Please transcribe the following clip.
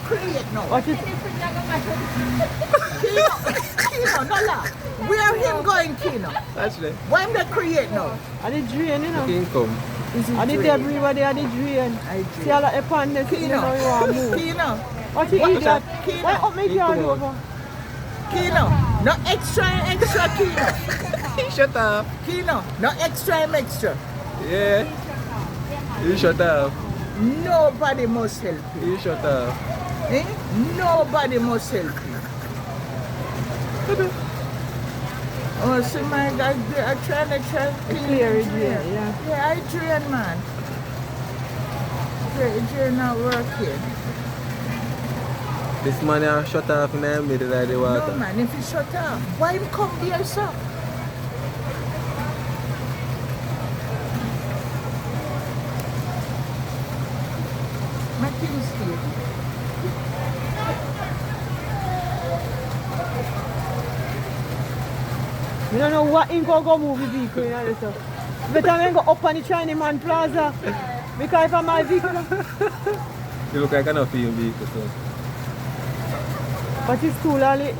create now. What is Kino, no la. Where him going, Kino? Actually, Why him the create now? are the drain, you know? the income. Is it And the drain? debris where they are the drain. I See all the upon the you know you want to move. Kino, What you idiot? Kino. Why up make yard Kino. over? Kino. No extra, Kino. Shut up. Kino, no extra. Yeah. You shut up. Nobody must help you. You shut up. Eh? Nobody must help you. Oh, see my God, I try to Clear it, yeah. Yeah, I drain, man. Drain not working. This man here shut off in the middle of the water. No, man, if you shut off, why him come here, sir? My things here. You don't know what in go move the vehicle, you know this stuff. Better than go up on the Chinese man plaza. Because if I'm my vehicle. You look like an film vehicle, so. But it's cool, all the